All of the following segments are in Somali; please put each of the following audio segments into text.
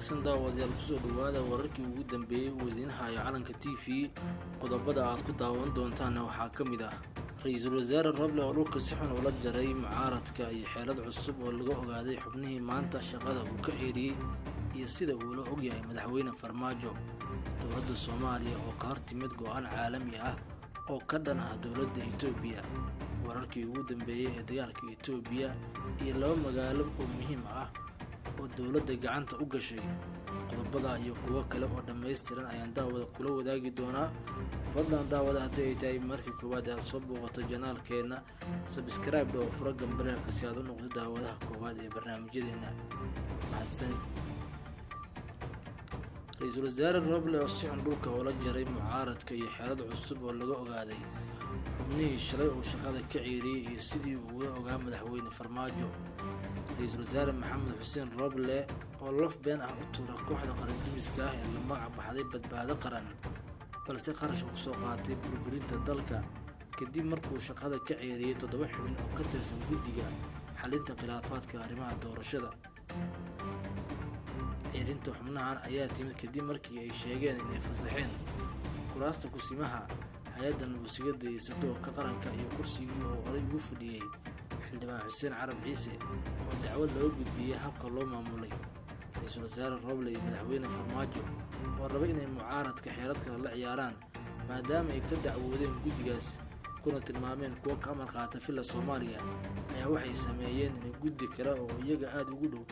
wanaagsan daawadayaal ku soo dhawaada wararkii ugu dambeeyay wasiinaha calanka TV qodobada aad ku daawan doontaan waxaa kamid ah Ra'iisul Wasaare Roble oo dhulka si xun ula jaray mucaaradka iyo xeelad cusub oo laga ogaaday xubnihii maanta shaqada uu ka ceeriyay iyo sida uu la og yahay madaxweyne Farmaajo dowladda Soomaaliya oo ka hortimid go'aan caalami ah oo ka dhan ah dowladda Itoobiya wararkii ugu dambeeyay ee dagaalka Itoobiya iyo laba magaalo oo muhiim ah oo dowladda gacanta u gashay qodobada iyo kuwa kale oo dhameystiran ayaan daawada kula wadaagi doonaa fadlan daawada haddii ay tahay markii koowaad aad soo booqato janaalkeena subscribe oo furo gambareelka si aad u noqdo daawadaha koowaad ee barnaamijyadeena mahadsan Ra'iisul Wasaare Roble oo si xun dhulka ula jaray mucaaradka iyo xeelad cusub oo laga ogaaday xubnihii shalay oo shaqada ka ceeriyay iyo sidii uu uga ogaa madaxweyne Farmaajo Ra'iisul Wasaare Maxamed Xuseen Roble oo laf been ah u tuuray kooxda qarandumiska ah ee la magac baxday badbaado qaran balse qarash ku soo qaatay burburinta dalka kadib markuu shaqada ka ceeriyay 7 xubin oo ka tirsan guddiga xalinta khilaafaadka arrimaha doorashada ceerinta xubnahan ayaa timid kadib markii ay sheegeen inay fasaxeen kuraasta kusimaha hay'adda nabadgelyada iyo sirdoonka qaranka iyo kursigii oo horay ugu fadhiyay xildhibaan Xuseen Carab Ciise oo dacwad loo gudbiyay habka loo maamulay Ra'iisul Wasaare Roble iyo madaxweyne Farmaajo oo rabay inay mucaaradka xeeladka la ciyaaraan maadaama ay ka dacwoodeen guddigaas kuna tilmaameen kuwa ka amar qaata filla Soomaaliya ayaa waxay sameeyeen in guddi kale oo iyaga aad ugu dhow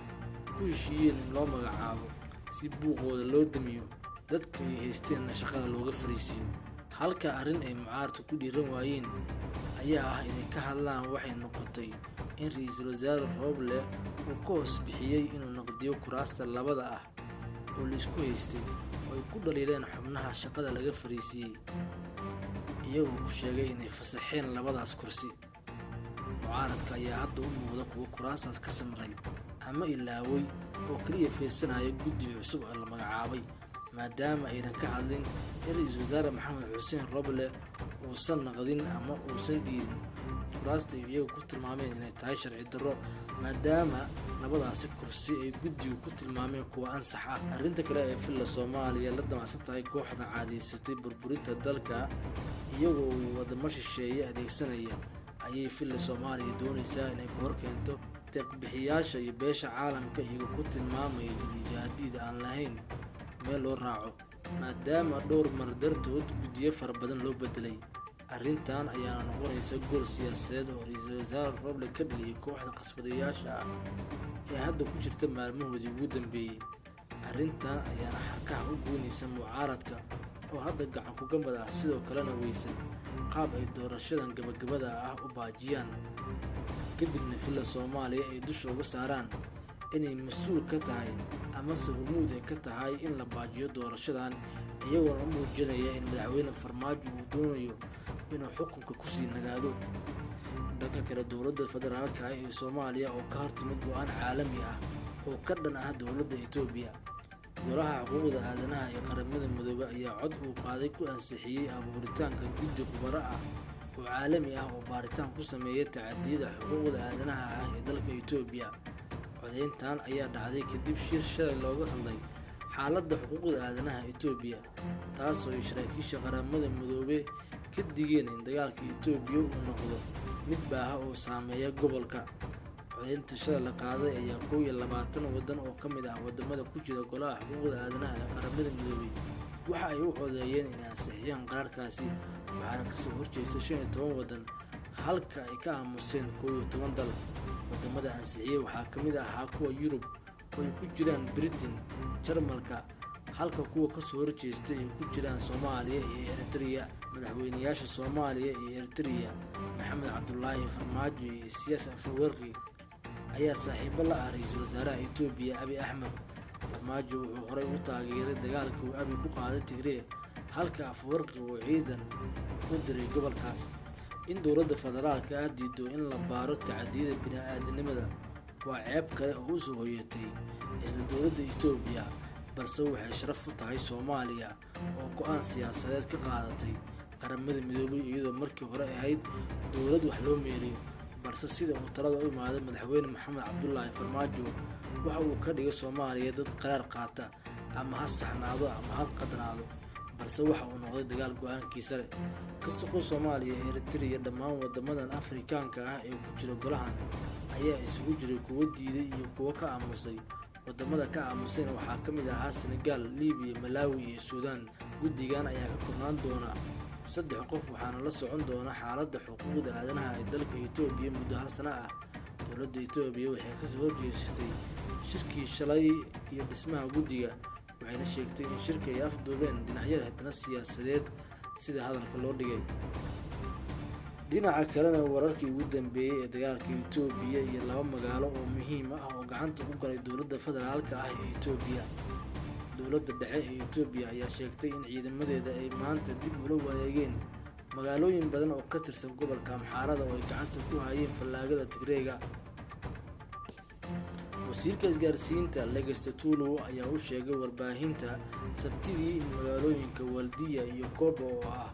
ku heshiiyeen in loo magacaabo si buuqooda loo damiyo dadka ay haysteen shaqada looga fariisiyo halka arrin ay mucaaradku ku dhiiran waayeen ayaa ah inay ka hadlaan waxay noqotay in Ra'iisul Wasaare Roble uu ka hoos bixiyay inuu naqdiyo kuraasta labada ah oo la isku haystay oo ay ku dhaliileen xubnaha shaqada laga fariisiyay iyagoo ku sheegay inay fasaxeen labadaas kursi mucaaradka ayaa hadda u muuqda kuwa kuraastaas ka samray ama ilaaway oo kaliya feesanaya guddi cusub oo la magacaabay maadaama aynan ka hadlin in Ra'iisul Wasaare Maxamed Xuseen Roble uusan naqdin ama uusan diidin kuraasta iyagu ku tilmaameen inay tahay sharci darro maadaama labadaasi kursi ay guddigu ku tilmaameen kuwa ansax ah arrinta kale ee filla Soomaaliya la damacsan tahay kooxda caadiysatay burburinta dalka iyagoo wadamo shisheeye adeegsanaya ayay filla Soomaaliya doonaysaa inay ka hor keento deeq-bixiyaasha iyo beesha caalamka iyagoo ku tilmaamay jihaadiid aan lahayn meel loo raaco maadaama dhowr mar dartood guddiyo fara badan loo bedelay arrintan ayaa noqonaysa gol siyaasadeed oo Ra'iisul Wasaare Roble ka dhaliyay kooxda qasbadayaasha ah ee hadda ku jirta maalmahoodii ugu dambeeyay arrintan ayaana xarkaha u goynaysa mucaaradka oo hadda gacan ku gambad ah sidoo kalena weysan qaab ay doorashadan gabagabada ah u baajiyaan kadibna filla Soomaaliya ay dusha uga saaraan inay mas'uul ka tahay ama hormuud ay ka tahay in la baajiyo doorashadan iyagoo u muujinaya in madaxweyne Farmaajo uu doonayo inuu xukunka ku sii nagaado dhanka kale dowladda federaalka ah ee Soomaaliya oo ka hortimid go'aan caalami ah oo ka dhan ah dowladda Itoobiya golaha xuquuqda aadanaha ee qaramada midoobay ayaa cod uu qaaday ku ansixiyay abuuritaanka guddi khubaro ah oo caalami ah oo baaritaan ku sameeya tacadiyada xuquuqda aadanaha ah ee dalka Itoobiya codeyntan ayaa dhacday kadib shir shalay looga hadlay xaaladda xuquuqda aadanaha Itoobiya taasoo ay saraakiisha qaramada midoobay ka digeen in dagaalka Itoobiya uu noqdo mid baaha oo saameeya gobolka codeynta shalay la qaaday ayaa 22 wadan oo ka mid ah wadamada ku jira golaha xuquuqda aadanaha ee qaramada midoobay waxa ay u codeeyeen in ansixiyaan qaraarkaasi waxaana ka soo horjeestay 15 wadan halka ay ka aamuseen 11 dal wadamada ansixiyay waxaa ka mid ah kuwa Yurub oo ay ku jiraan Britain Jarmalka halka kuwa ka soo horjeestay ay ku jiraan Soomaaliya iyo Eritrea madaxweynayaasha Soomaaliya iyo Eritrea Maxamed Cabdullaahi Farmaajo iyo Siyaasi Afwerqi ayaa saaxiibo la ah Ra'iisul Wasaaraha Itoobiya Abiy Ahmed Farmaajo wuxuu horay u taageeray dagaalka uu Abiy ku qaaday Tigray halka Afwerqi uu ciidan u diray gobolkaas in dowladda federaalka ah diido in la baaro tacadiyada bini'aadanimada waa ceeb kale oo u soo hoyatay isla dowladda Itoobiya balse waxay sharaf u tahay Soomaaliya oo go'aan siyaasadeed ka qaadatay qaramada midoobay iyadoo markii hore ahayd dowlad wax loo meeriyo balse sida uu talada u imaaday madaxweyne maxamed cabdulaahi farmaajo waxa uu ka dhigay Soomaaliya dad qaraar qaata ama ha saxnaado ama ha qadnaado, balse waxa uu noqday dagaal go'aankiisa leh. Kasoo Soomaaliya, Eritrea, dhammaan wadamadan Afrikaanka ah ee ku jira golahan ayaa isugu jiray kuwo diiday iyo kuwo ka aamusay. Wadamada ka aamusayna waxaa ka mid ahaa Senegal, Liibiya, Malawi iyo Suudaan. Guddigan ayaa ka koobnaan doona 3 qof waxaana la socon doona xaaladda xuquuqda aadanaha ee dalka Itoobiya muddo 1 sano ah. Dowladda Itoobiya waxay ka soo horjeestay shirkii shalay iyo dhismaha guddiga, waxayna sheegtay in shirka ay afduubeen dhinacyada haddana siyaasadeed sida hadalka loo dhigay. Dhinaca kalena, wararkii ugu dambeeyay ee dagaalka Itoobiya iyo 2 magaalo oo muhiim ah oo gacanta u galay dowladda federaalka ah ee Itoobiya. Dowladda dhexe ee Itoobiya ayaa sheegtay in ciidamadeeda ay maanta dib ula wareegeen magaalooyin badan oo ka tirsan gobolka Amxaarada oo ay gacanta ku hayeen fallaagada Tigreega. Wasiirka isgaarsiinta Legacy Tulu ayaa u sheegay warbaahinta Sabtidii in magaalooyinka Waldiya iyo Kobo oo ah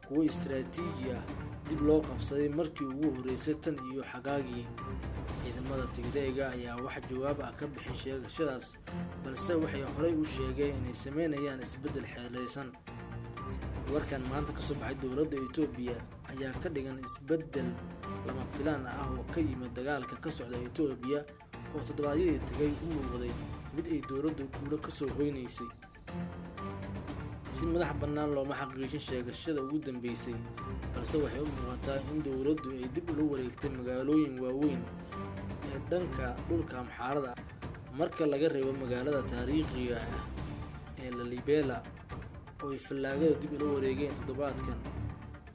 kuwo istiraatiiji ah dib loo qabsaday markii ugu horeysay tan iyo xagaagii. Ciidamada Tigreega ayaa wax jawaab ah ka bixin sheegashadaas, balse waxay horey u sheegeen inay sameynayaan isbeddel xeeleysan. Warkan maanta ka soo baxay dowladda Itoobiya ayaa ka dhigan isbeddel lama filaan ah oo ka yimid dagaalka ka socda Itoobiya oo toddobaadyadii tagay u muuqday mid ay dowladdu guulo ka soo hoynaysay. Si madax bannaan looma xaqiijin sheegashada ugu dambeysay, balse waxay u muuqataa in dowladdu ay dib ula wareegtay magaalooyin waaweyn ee dhanka dhulka Amxaarada marka laga reebo magaalada taariikhiga ah ee Lalibela oo ay fallaagada dib ula wareegeen toddobaadkan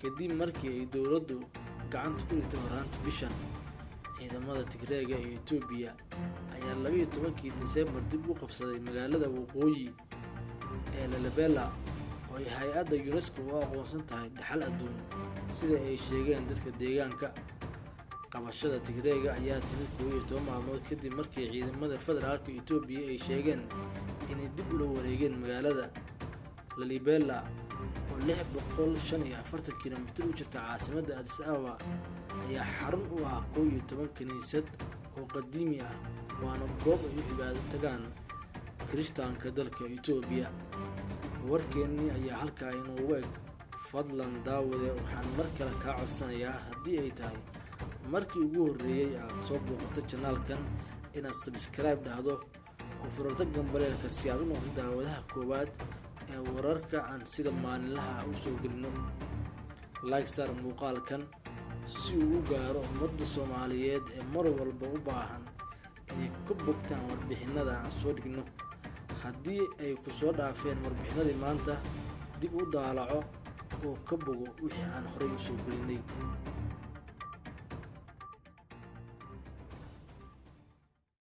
kadib markii ay dowladdu gacanta ku dhigtay horaantii bishan. Ciidamada Tigreega ee Itoobiya ayaa 12kii Diseembar dib u qabsaday magaalada waqooyi ee Lalibela oo ay hay'adda UNESCO u aqoonsan tahay dhaxal adduun sida ay sheegeen dadka deegaanka. Qabashada Tigreega ayaa timid 12 maalmood kadib markii ciidamada federaalka Itoobiya ay sheegeen inay dib ula wareegeen magaalada Lalibela oo 645 kiilomitir u jirta caasimadda Addis Ababa. Ayaa xarun u ah 11 kaniisad oo qadiimi ah, waana goob ay u cibaado tagaan Kirishtaanka dalka Itoobiya. Warkeennii ayaa halkaa inoogu eg. Fadlan daawade, waxaan mar kale kaa codsanayaa haddii ay tahay markii ugu horreeyay aad soo booqato channelkan inaad subscribe dhahdo oo furto gambaleelka si aad u noqoto daawadaha koowaad ee wararka aan sida maalinlaha u soo gelino. Like saar muuqaalkan si uu u gaaro ummadda Soomaaliyeed ee mar walba u baahan inay ka bogtaan warbixinada aan soo dhigno. Haddii ay ku soo dhaafeen warbixinadii maanta, dib u daalaco oo ka bogo wixii aan horey u soo gelinay.